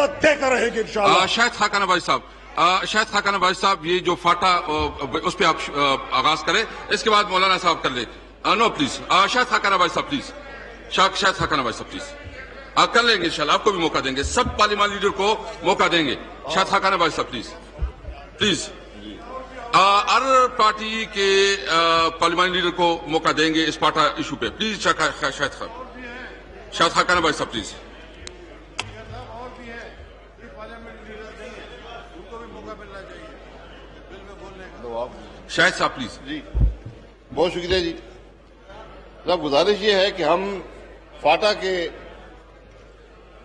हुकूमत देकर रहेगी इंशाअल्लाह। शायद खाकाना भाई साहब, शायद खाकाना भाई साहब, ये जो फाटा उस पर आप आगाज करें, इसके बाद मौलाना साहब कर ले। नो प्लीज, शायद खाकाना भाई साहब प्लीज, शायद खाकाना भाई साहब प्लीज, कर लेंगे इंशाल्लाह, आपको भी मौका देंगे, सब पार्लियामेंट लीडर को मौका देंगे। शायद खाकाना भाई साहब प्लीज प्लीज, हर पार्टी के पार्लियामेंट लीडर को मौका देंगे इस पाटा इशू पे, प्लीज शायद खाकाना भाई साहब प्लीज। शायद साहब प्लीज। जी बहुत शुक्रिया जी। जब गुजारिश ये है कि हम फाटा के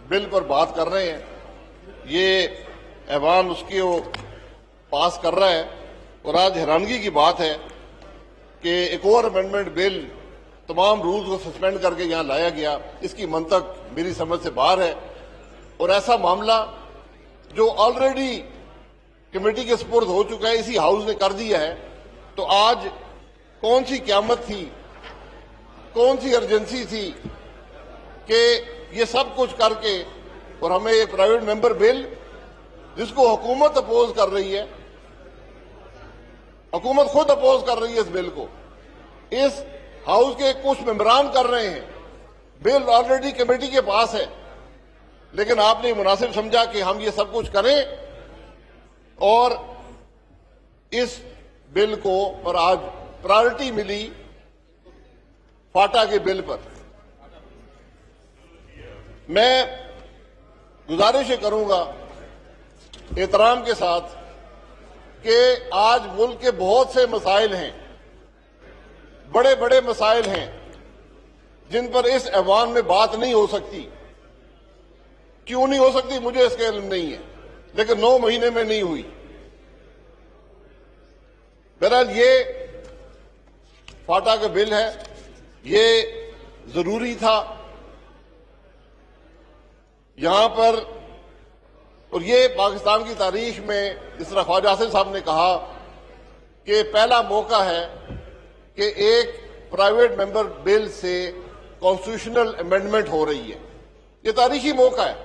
बिल पर बात कर रहे हैं, ये ऐवान उसकी वो पास कर रहा है, और आज हैरानगी की बात है कि एक और अमेंडमेंट बिल तमाम रूल्स को सस्पेंड करके यहां लाया गया। इसकी मंतक मेरी समझ से बाहर है, और ऐसा मामला जो ऑलरेडी कमेटी के सुपुर्द हो चुका है, इसी हाउस ने कर दिया है, तो आज कौन सी क़यामत थी, कौन सी अर्जेंसी थी कि ये सब कुछ करके और हमें ये प्राइवेट मेंबर बिल जिसको हुकूमत अपोज कर रही है, हुकूमत खुद अपोज कर रही है इस बिल को, इस हाउस के कुछ मेंबरान कर रहे हैं, बिल ऑलरेडी कमेटी के पास है, लेकिन आपने मुनासिब समझा कि हम ये सब कुछ करें और इस बिल को पर आज प्रायोरिटी मिली फाटा के बिल पर। मैं गुजारिश करूंगा एहतराम के साथ कि आज मुल्क के बहुत से मसाइल हैं, बड़े बड़े मसाइल हैं, जिन पर इस ऐवान में बात नहीं हो सकती। क्यों नहीं हो सकती मुझे इसका इल्म नहीं है, लेकिन 9 महीने में नहीं हुई। बहरहाल ये फाटा का बिल है, ये जरूरी था यहां पर, और ये पाकिस्तान की तारीख में जिस तरह ख्वाजा आसिफ साहब ने कहा कि पहला मौका है कि एक प्राइवेट मेंबर बिल से कॉन्स्टिट्यूशनल अमेंडमेंट हो रही है। ये तारीखी मौका है,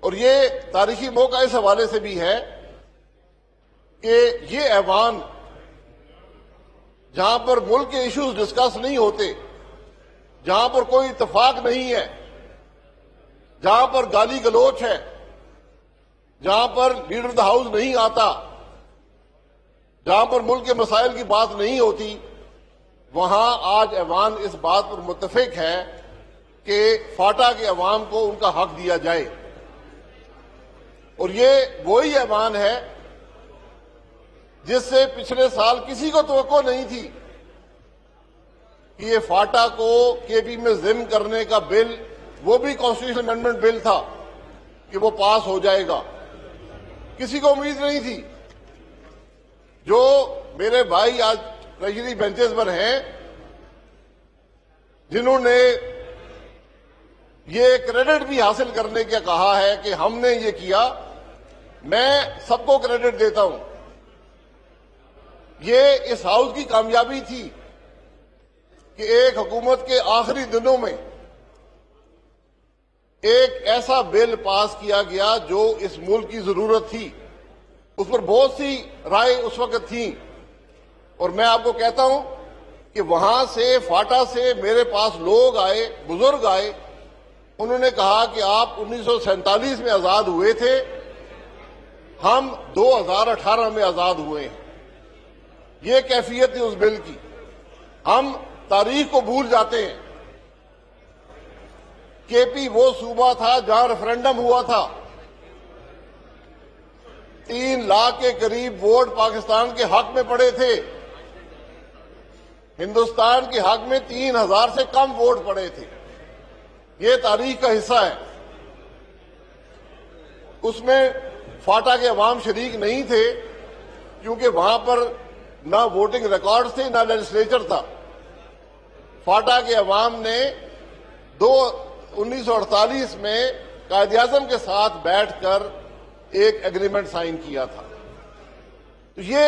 और ये तारीखी मौका इस हवाले से भी है कि ये ऐवान जहां पर मुल्क के इश्यूज डिस्कस नहीं होते, जहां पर कोई इत्तेफाक नहीं है, जहां पर गाली गलोच है, जहां पर लीडर ऑफ द हाउस नहीं आता, जहां पर मुल्क के मसाइल की बात नहीं होती, वहां आज ऐवान इस बात पर मुत्तफिक है कि फाटा के अवाम को उनका हक दिया जाए। और ये वही ऐवान है जिससे पिछले साल किसी को तवक्को नहीं थी कि ये फाटा को केपी में जिम करने का बिल, वो भी कॉन्स्टिट्यूशनल अमेंडमेंट बिल था, कि वो पास हो जाएगा। किसी को उम्मीद नहीं थी। जो मेरे भाई आज ट्रेजरी बेंचेस पर हैं, जिन्होंने ये क्रेडिट भी हासिल करने का कहा है कि हमने ये किया, मैं सबको क्रेडिट देता हूं। ये इस हाउस की कामयाबी थी कि एक हुकूमत के आखिरी दिनों में एक ऐसा बिल पास किया गया जो इस मुल्क की जरूरत थी। उस पर बहुत सी राय उस वक्त थी, और मैं आपको कहता हूं कि वहां से फाटा से मेरे पास लोग आए, बुजुर्ग आए, उन्होंने कहा कि आप 1947 में आजाद हुए थे, हम 2018 में आजाद हुए हैं। ये कैफियत थी उस बिल की। हम तारीख को भूल जाते हैं। केपी वो सूबा था जहां रेफरेंडम हुआ था, 3 लाख के करीब वोट पाकिस्तान के हक में पड़े थे। हिंदुस्तान के हक में 3000 से कम वोट पड़े थे। ये तारीख का हिस्सा है। उसमें फाटा के अवाम शरीक नहीं थे, क्योंकि वहां पर ना वोटिंग रिकॉर्ड थे, ना लेजिस्लेचर था। फाटा के अवाम ने 1948 में कायद-ए-आज़म के साथ बैठकर एक एग्रीमेंट साइन किया था। तो ये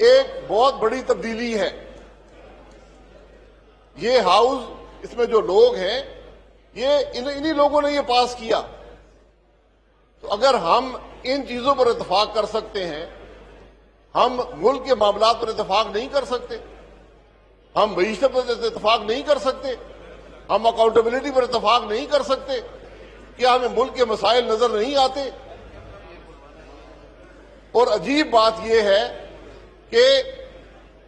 एक बहुत बड़ी तब्दीली है। ये हाउस, इसमें जो लोग हैं, ये इन्हीं लोगों ने ये पास किया। तो अगर हम इन चीजों पर इतफाक कर सकते हैं, हम मुल्क के मामलात पर इतफाक नहीं कर सकते, हम मईशत पर इतफाक नहीं कर सकते, हम अकाउंटेबिलिटी पर इतफाक नहीं कर सकते, क्या हमें मुल्क के मसाइल नजर नहीं आते? और अजीब बात यह है कि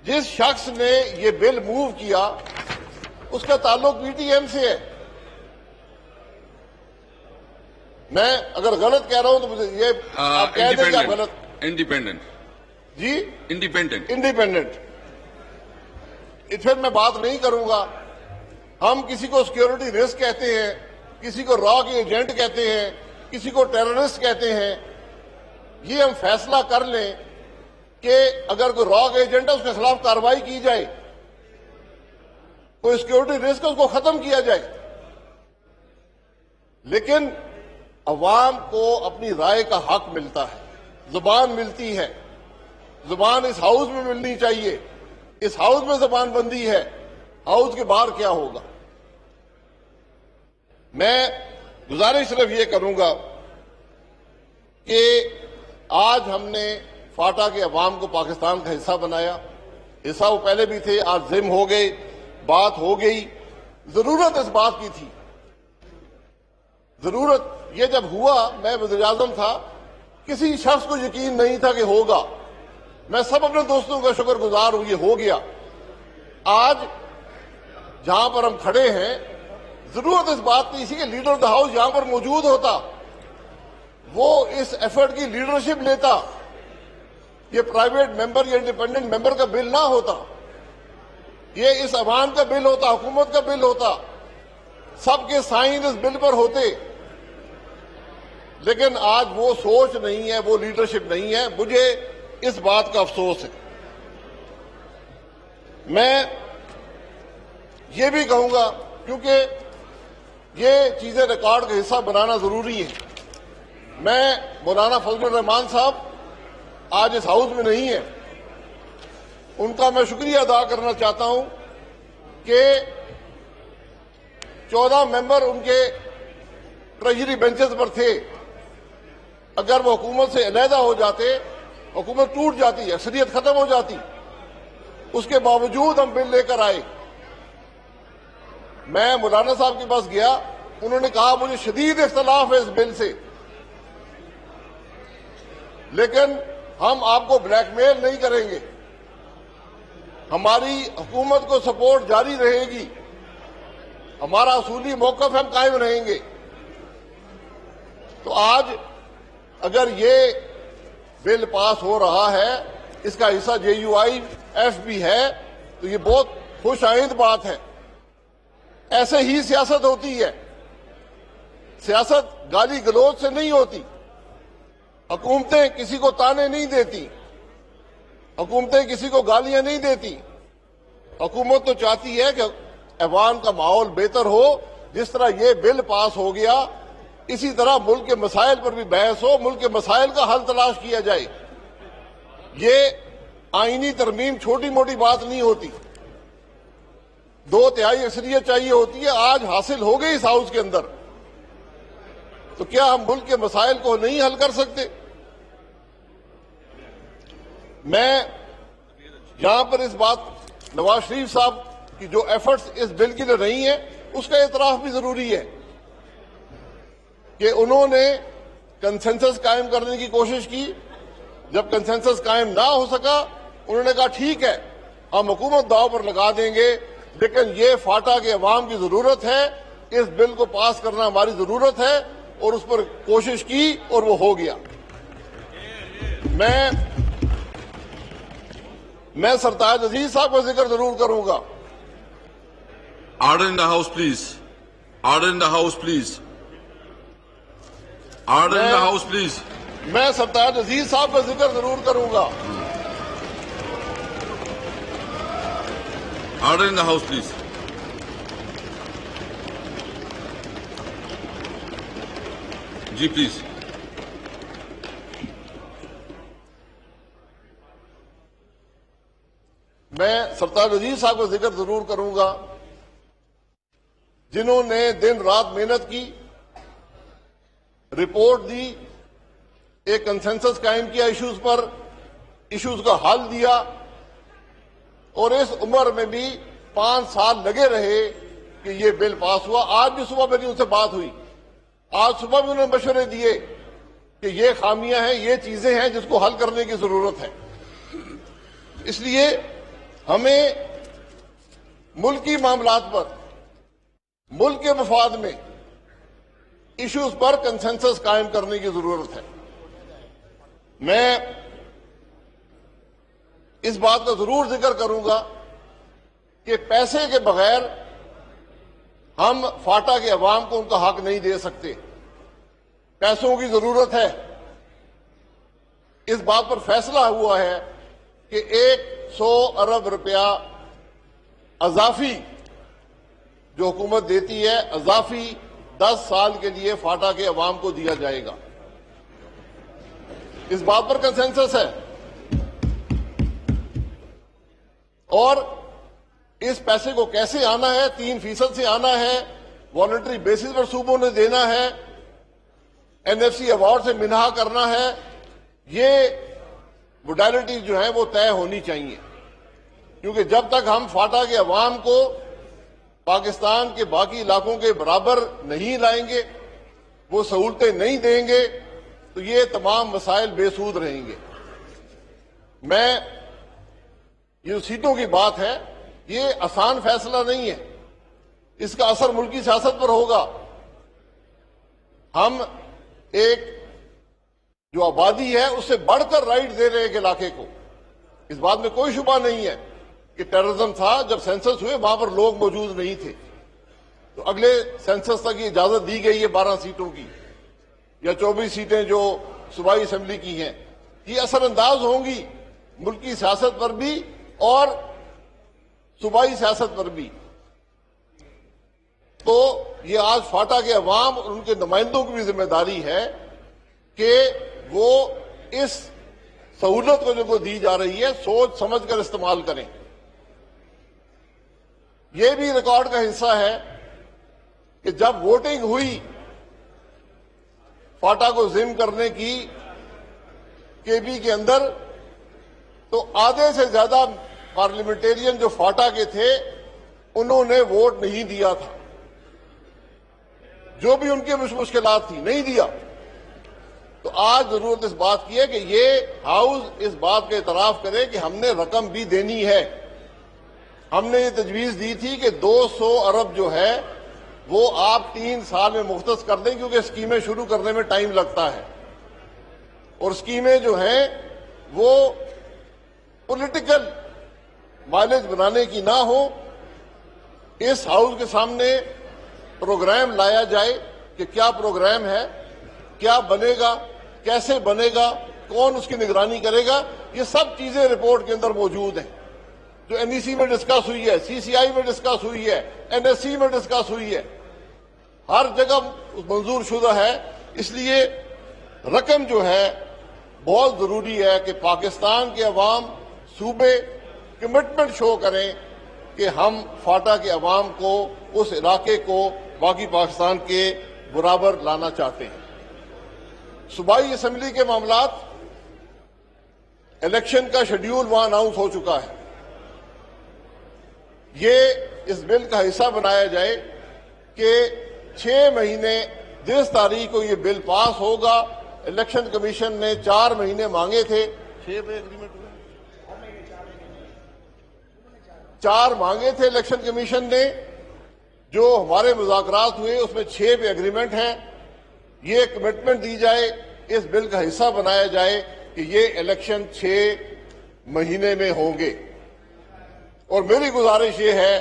जिस शख्स ने यह बिल मूव किया उसका ताल्लुक पीटीएम से है। मैं अगर गलत कह रहा हूं तो मुझे ये आप कह दें क्या गलत? इंडिपेंडेंट जी, इंडिपेंडेंट। फिर मैं बात नहीं करूंगा। हम किसी को सिक्योरिटी रिस्क कहते हैं, किसी को रॉक एजेंट कहते हैं, किसी को टेररिस्ट कहते हैं। ये हम फैसला कर लें कि अगर कोई रॉक एजेंट है उसके खिलाफ कार्रवाई की जाए, कोई सिक्योरिटी रिस्क है उसको खत्म किया जाए। लेकिन अवाम को अपनी राय का हक मिलता है, जुबान मिलती है। जुबान इस हाउस में मिलनी चाहिए। इस हाउस में जुबान बंदी है, हाउस के बाहर क्या होगा? मैं गुजारिश सिर्फ ये करूंगा कि आज हमने फाटा के अवाम को पाकिस्तान का हिस्सा बनाया। हिस्सा वो पहले भी थे, आज जिम हो गए, बात हो गई। जरूरत इस बात की थी, जरूरत ये जब हुआ, मैं वज़ीर-ए-आज़म था, किसी शख्स को यकीन नहीं था कि होगा। मैं सब अपने दोस्तों का शुक्रगुजार हूं, ये हो गया। आज जहां पर हम खड़े हैं, जरूरत इस बात की थी कि लीडर ऑफ द हाउस यहां पर मौजूद होता, वो इस एफर्ट की लीडरशिप लेता। ये प्राइवेट मेंबर या इंडिपेंडेंट मेंबर का बिल ना होता, ये इस अवाम का बिल होता, हुकूमत का बिल होता, सबके साइन इस बिल पर होते। लेकिन आज वो सोच नहीं है, वो लीडरशिप नहीं है। मुझे इस बात का अफसोस है। मैं ये भी कहूंगा, क्योंकि ये चीजें रिकॉर्ड का हिस्सा बनाना जरूरी है। मैं मौलाना फजलुर रहमान साहब आज इस हाउस में नहीं है, उनका मैं शुक्रिया अदा करना चाहता हूं कि 14 मेंबर उनके ट्रेजरी बेंचेस पर थे। अगर वो हुकूमत से अलहदा हो जाते, हुकूमत टूट जाती, अक्सरियत खत्म हो जाती, उसके बावजूद हम बिल लेकर आए। मैं मौलाना साहब के पास गया, उन्होंने कहा मुझे शदीद इख्तलाफ है इस बिल से, लेकिन हम आपको ब्लैकमेल नहीं करेंगे, हमारी हुकूमत को सपोर्ट जारी रहेगी, हमारा असूली मौकफ हम कायम रहेंगे। तो आज अगर ये बिल पास हो रहा है, इसका हिस्सा JUIF भी है, तो ये बहुत खुश आइंद बात है। ऐसे ही सियासत होती है। सियासत गाली गलौज से नहीं होती। हुकूमतें किसी को ताने नहीं देती, हुकूमतें किसी को गालियां नहीं देती। हुकूमत तो चाहती है कि अवाम का माहौल बेहतर हो। जिस तरह ये बिल पास हो गया, इसी तरह मुल्क के मसाइल पर भी बहस हो, मुल्क के मसाइल का हल तलाश किया जाए। ये आईनी तरमीम छोटी मोटी बात नहीं होती, 2/3 अक्सरियत चाहिए होती है। आज हासिल हो गई इस हाउस के अंदर, तो क्या हम मुल्क के मसाइल को नहीं हल कर सकते? मैं यहां पर इस बात, नवाज शरीफ साहब की जो एफर्ट्स इस बिल के लिए रही हैं, उसका एतराफ भी जरूरी है कि उन्होंने कंसेंसस कायम करने की कोशिश की। जब कंसेंसस कायम ना हो सका, उन्होंने कहा ठीक है, हम हुकूमत दाव पर लगा देंगे, लेकिन ये फाटा के अवाम की जरूरत है, इस बिल को पास करना हमारी जरूरत है, और उस पर कोशिश की और वो हो गया। मैं सरताज अजीज साहब का जिक्र जरूर करूंगा। Order in the house please, order in the house please, order in the house please. मैं सरताज अजीज साहब का जिक्र जरूर करूंगा। Order in the house please. जी प्लीज। मैं सरताज अजीज साहब का जिक्र जरूर करूंगा। जिन्होंने दिन रात मेहनत की, रिपोर्ट दी, एक कंसेंसस कायम किया इश्यूज पर, इश्यूज का हल दिया, और इस उम्र में भी 5 साल लगे रहे कि ये बिल पास हुआ। आज भी सुबह मेरी उनसे बात हुई, आज सुबह भी उन्होंने मशवरे दिए कि ये खामियां हैं, ये चीजें हैं जिसको हल करने की जरूरत है। इसलिए हमें मुल्की मामलात पर, मुल्क के मफाद में इश्यूज पर कंसेंसस कायम करने की जरूरत है। मैं इस बात का जरूर जिक्र करूंगा कि पैसे के बगैर हम फाटा के अवाम को उनका हक नहीं दे सकते। पैसों की जरूरत है। इस बात पर फैसला हुआ है कि 100 अरब रुपया अजाफी जो हुकूमत देती है, अजाफी 10 साल के लिए फाटा के अवाम को दिया जाएगा। इस बात पर कंसेंसस है। और इस पैसे को कैसे आना है? 3% से आना है, वॉलंटरी बेसिस पर सूबों ने देना है, एनएफसी अवार्ड से मिनाहा करना है। ये मोडालिटी जो है वो तय होनी चाहिए, क्योंकि जब तक हम फाटा के अवाम को पाकिस्तान के बाकी इलाकों के बराबर नहीं लाएंगे, वो सहूलतें नहीं देंगे, तो ये तमाम मसाइल बेसूद रहेंगे। ये सीटों की बात है, ये आसान फैसला नहीं है। इसका असर मुल्की सियासत पर होगा। हम एक जो आबादी है उससे बढ़कर राइट दे रहे हैं इलाके को। इस बात में कोई शुबा नहीं है कि टेररिज्म था। जब सेंसस हुए वहां पर लोग मौजूद नहीं थे, तो अगले सेंसस तक ये इजाजत दी गई है 12 सीटों की या 24 सीटें जो सूबाई असेंबली की हैं। ये असरअंदाज होंगी मुल्की सियासत पर भी और सूबाई सियासत पर भी। तो ये आज फाटा के अवाम और उनके नुमाइंदों की भी जिम्मेदारी है कि वो इस सहूलत को जो दी जा रही है सोच समझ कर इस्तेमाल करें। यह भी रिकॉर्ड का हिस्सा है कि जब वोटिंग हुई फाटा को जिम करने की केबी के अंदर, तो आधे से ज्यादा पार्लियामेंटेरियन जो फाटा के थे उन्होंने वोट नहीं दिया था। जो भी उनकी मुश्किलात थी, नहीं दिया। तो आज जरूरत इस बात की है कि ये हाउस इस बात का इतराफ करे कि हमने रकम भी देनी है। हमने ये तजवीज दी थी कि 200 अरब जो है वो आप 3 साल में मुख्तस कर दें, क्योंकि स्कीमें शुरू करने में टाइम लगता है और स्कीमें जो हैं वो पॉलिटिकल माइलेज बनाने की ना हो। इस हाउस के सामने प्रोग्राम लाया जाए कि क्या प्रोग्राम है, क्या बनेगा, कैसे बनेगा, कौन उसकी निगरानी करेगा। ये सब चीजें रिपोर्ट के अंदर मौजूद हैं, जो एनईसी में डिस्कस हुई है, सीसीआई में डिस्कस हुई है, एनएससी में डिस्कस हुई है, हर जगह मंजूर शुदा है। इसलिए रकम जो है बहुत जरूरी है कि पाकिस्तान के अवाम, सूबे कमिटमेंट शो करें कि हम फाटा के अवाम को, उस इलाके को बाकी पाकिस्तान के बराबर लाना चाहते हैं। सूबाई असेंबली के मामलात, इलेक्शन का शेड्यूल वहां अनाउंस हो चुका है। ये इस बिल का हिस्सा बनाया जाए कि 6 महीने, जिस तारीख को ये बिल पास होगा, इलेक्शन कमीशन ने 4 महीने मांगे थे, 6 पे एग्रीमेंट हुआ, 4 मांगे थे इलेक्शन कमीशन ने। जो हमारे मुज़ाकरात हुए उसमें 6 पे एग्रीमेंट है। ये कमिटमेंट दी जाए, इस बिल का हिस्सा बनाया जाए कि ये इलेक्शन 6 महीने में होंगे। और मेरी गुजारिश ये है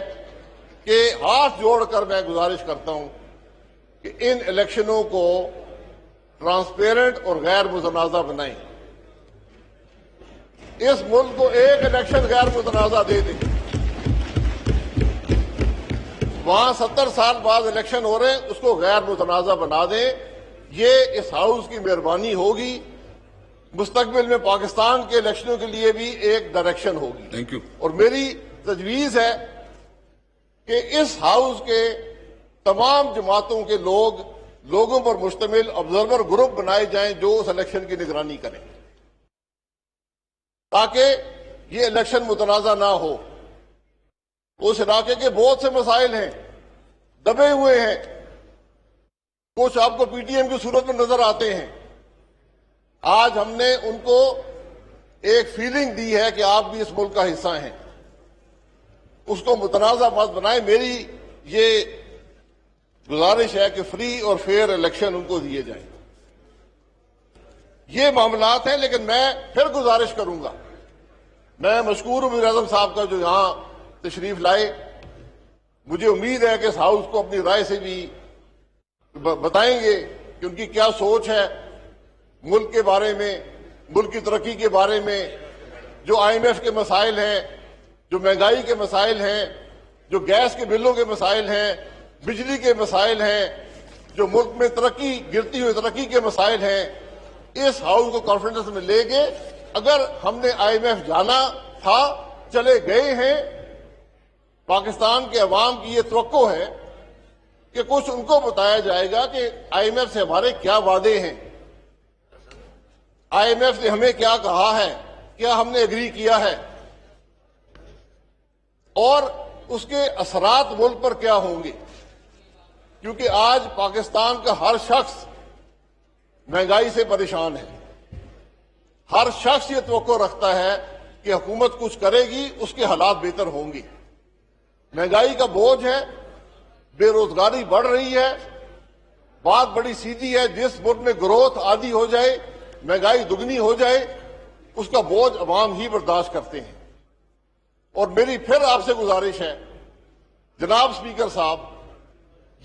कि हाथ जोड़कर मैं गुजारिश करता हूं कि इन इलेक्शनों को ट्रांसपेरेंट और गैर मुतनाज़ा बनाएं। इस मुल्क को एक इलेक्शन गैर मुतनाज़ा दे दें। वहां 70 साल बाद इलेक्शन हो रहे हैं, उसको गैर मुतनाज़ा बना दें। ये इस हाउस की मेहरबानी होगी। मुस्तकबिल में पाकिस्तान के इलेक्शनों के लिए भी एक डायरेक्शन होगी। Thank you. और मेरी तजवीज है कि इस हाउस के तमाम जमातों के लोगों पर मुश्तमिल ऑब्जर्वर ग्रुप बनाए जाएं जो उस इलेक्शन की निगरानी करें, ताकि ये इलेक्शन मुतनाज़ा ना हो। उस इलाके के बहुत से मसाइल हैं, दबे हुए हैं, कुछ आपको पीटीएम की सूरत में नजर आते हैं। आज हमने उनको एक फीलिंग दी है कि आप भी इस मुल्क का हिस्सा हैं, उसको मुतनाज़ा मत बनाए। मेरी ये गुजारिश है कि फ्री और फेयर इलेक्शन उनको दिए जाएं। ये मामलात हैं, लेकिन मैं फिर गुजारिश करूंगा, मैं मशकूर हूं वज़ीर-ए-आज़म साहब का जो यहां तशरीफ लाए। मुझे उम्मीद है कि इस हाउस को अपनी राय से भी बताएंगे कि उनकी क्या सोच है मुल्क के बारे में, मुल्क की तरक्की के बारे में, जो IMF के मसाइल हैं, जो महंगाई के मसाइल हैं, जो गैस के बिलों के मसाइल हैं, बिजली के मसाइल हैं, जो मुल्क में तरक्की, गिरती हुई तरक्की के मसाइल हैं। इस हाउस को कॉन्फ्रेंस में लेके, अगर हमने IMF जाना था, चले गए हैं, पाकिस्तान के अवाम की ये तवक्को है कि कुछ उनको बताया जाएगा कि IMF से हमारे क्या वादे हैं, IMF ने हमें क्या कहा है, क्या हमने एग्री किया है, और उसके असरात मुल्क पर क्या होंगे। क्योंकि आज पाकिस्तान का हर शख्स महंगाई से परेशान है, हर शख्स ये तवक्को रखता है कि हुकूमत कुछ करेगी, उसके हालात बेहतर होंगे। महंगाई का बोझ है, बेरोजगारी बढ़ रही है। बात बड़ी सीधी है, जिस मुल्क में ग्रोथ आधी हो जाए, महंगाई दुगनी हो जाए, उसका बोझ अवाम ही बर्दाश्त करते हैं। और मेरी फिर आपसे गुजारिश है जनाब स्पीकर साहब,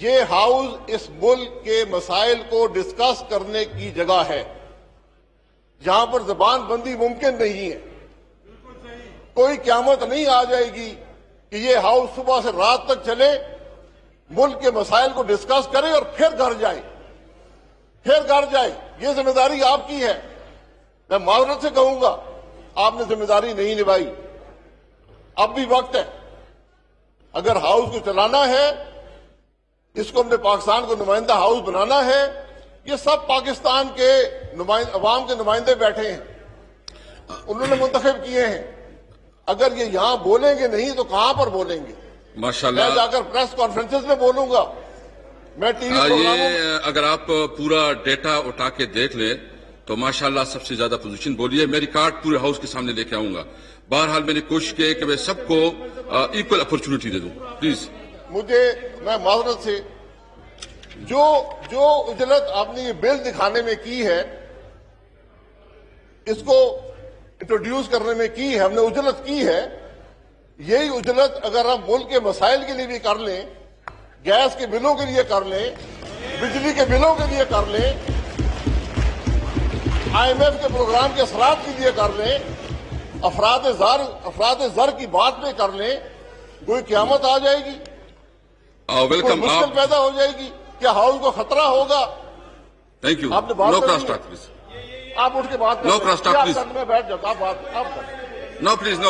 ये हाउस इस मुल्क के मसाइल को डिस्कस करने की जगह है, जहां पर जबान बंदी मुमकिन नहीं है। कोई क़यामत नहीं आ जाएगी कि ये हाउस सुबह से रात तक चले, मुल्क के मसाइल को डिस्कस करे और फिर घर जाए, फिर घर जाए। ये जिम्मेदारी आपकी है। मैं माजरत से कहूंगा, आपने जिम्मेदारी नहीं निभाई। अब भी वक्त है, अगर हाउस को चलाना है, इसको हमने पाकिस्तान को नुमाइंदा हाउस बनाना है। ये सब पाकिस्तान के अवाम के नुमाइंदे बैठे हैं, उन्होंने मुंतखब किए हैं। अगर ये यहां बोलेंगे नहीं तो कहां पर बोलेंगे? माशाल्लाह, मैं जाकर प्रेस कॉन्फ्रेंसेस में बोलूंगा, मैं टीवी ये अगर आप पूरा डेटा उठा के देख ले तो माशाल्लाह सबसे ज्यादा पोजीशन बोली है। मेरी कार्ड पूरे हाउस के सामने लेके आऊंगा। बहरहाल मैंने कोशिश की कि मैं सबको इक्वल अपॉर्चुनिटी दे दूं। प्लीज मैं माजरत से जो उजलत आपने ये बिल दिखाने में की है, इसको इंट्रोड्यूस करने में की है, हमने उजलत की है। यही उजलत अगर हम मुल्क के मसाइल के लिए भी कर लें, गैस के बिलों के लिए कर लें, बिजली के बिलों के लिए कर लें, IMF के प्रोग्राम के असरात के लिए कर लें, अफराद ज़र की बात में कर लें, कोई क़यामत आ जाएगी? वेलकम। मुश्किल पैदा हो जाएगी? क्या हाउस को खतरा होगा? Thank you. आपने बात नो करनी क्रॉस है? Talk please. आप उठ के बात नो क्रॉस टॉक प्लीज। मैं बैठ जाता, आप बात नो प्लीज।